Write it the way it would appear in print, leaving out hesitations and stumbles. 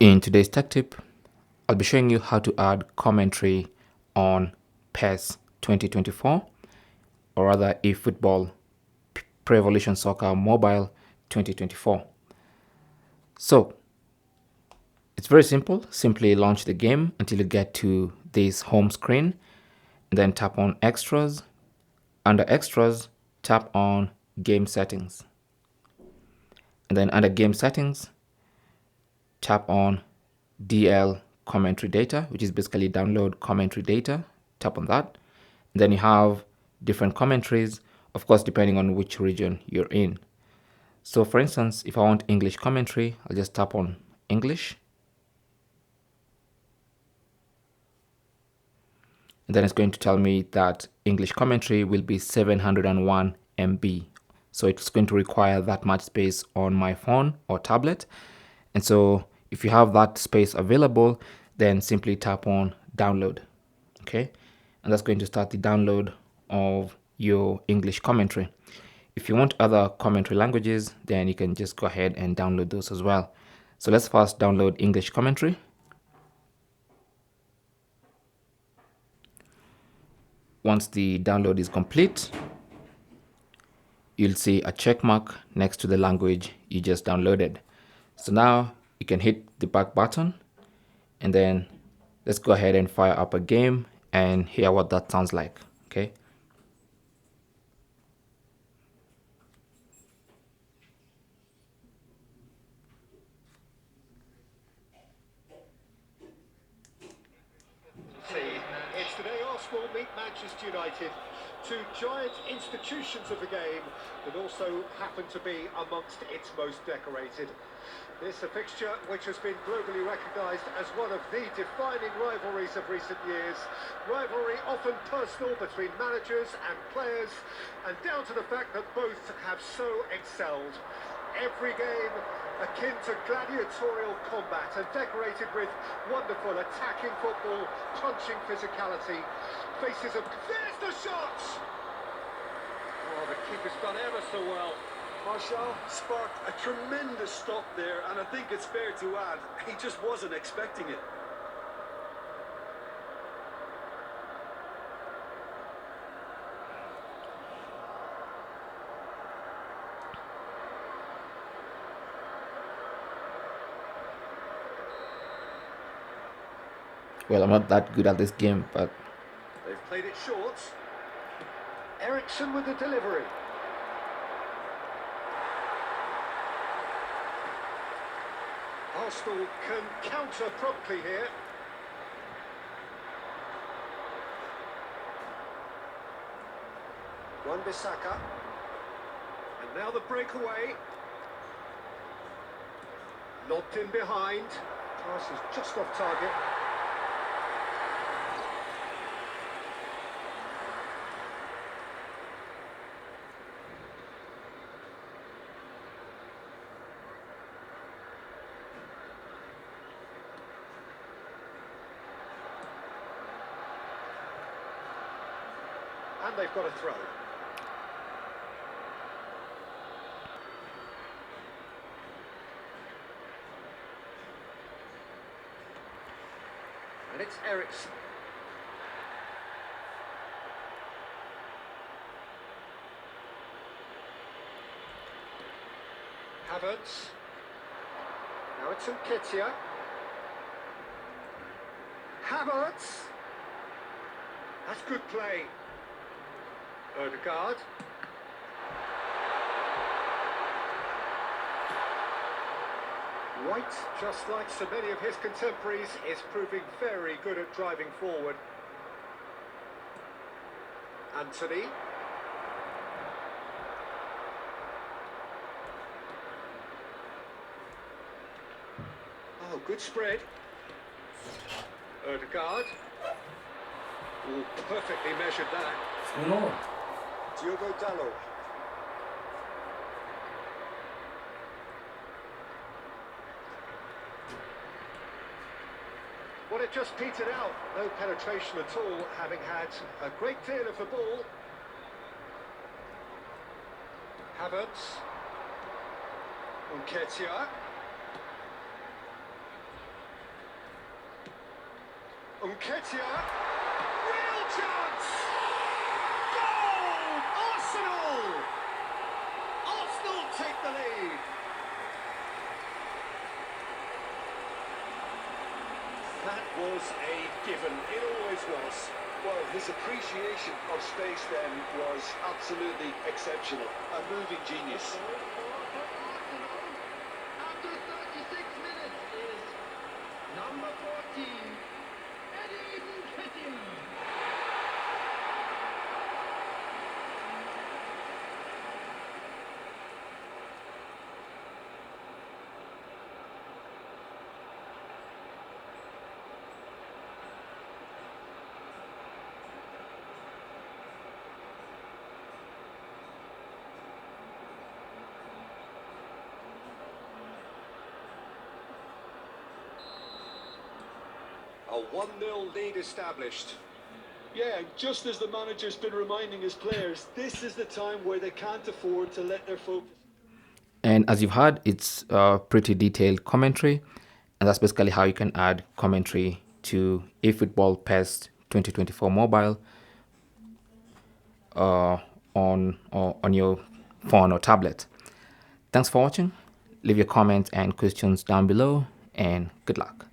In today's tech tip, I'll be showing you how to add commentary on PES 2024, or rather eFootball Pro Evolution Soccer Mobile 2024. So it's very simple. Simply launch the game until you get to this home screen, and then tap on Extras. Under Extras, tap on Game Settings. And then under Game Settings, tap on DL commentary data, which is basically download commentary data. Tap on that. And then you have different commentaries, of course, depending on which region you're in. So for instance, if I want English commentary, I'll just tap on English. And then it's going to tell me that English commentary will be 701 MB. So it's going to require that much space on my phone or tablet. And so if you have that space available, then simply tap on download. Okay. And that's going to start the download of your English commentary. If you want other commentary languages, then you can just go ahead and download those as well. So let's first download English commentary. Once the download is complete, you'll see a check mark next to the language you just downloaded. So now you can hit the back button, and then let's go ahead and fire up a game and hear what that sounds like. Okay. It's today Arsenal meet Manchester United, two giant institutions of the game that also happen to be amongst its most decorated. This a fixture which has been globally recognised as one of the defining rivalries of recent years. Rivalry often personal between managers and players, and down to the fact that both have so excelled. Every game akin to gladiatorial combat and decorated with wonderful attacking football, punching physicality. Faces of... There's the shot! Oh, the keeper's done ever so well. Marshall sparked a tremendous stop there, and I think it's fair to add, he just wasn't expecting it. Well, I'm not that good at this game, but They've played it short. Ericsson with the delivery. Arsenal can counter promptly here. Wan-Bissaka. And now the breakaway. Lobbed in behind. Pass is just off target. And they've got a throw. And it's Ericsson. Havertz. Now it's Nketiah. Havertz. That's good play. Odegaard. White, just like so many of his contemporaries, is proving very good at driving forward. Anthony. Oh, good spread. Odegaard. Oh, perfectly measured that. Diogo Dalot. Well, it just petered out. No penetration at all, having had a great deal of the ball. Havertz. Nketiah. Nketiah, real chance! Goal! Arsenal! Arsenal take the lead. That was a given. It always was. Well, his appreciation of space then was absolutely exceptional. A moving genius. After 36 minutes is number 14, Eddie Nketiah. A 1-0 lead established. Yeah, just as the manager's been reminding his players, this is the time where they can't afford to let their focus. And as you've heard, it's a pretty detailed commentary, and that's basically how you can add commentary to eFootball PES 2024 mobile on your phone or tablet. Thanks for watching. Leave your comments and questions down below, and good luck.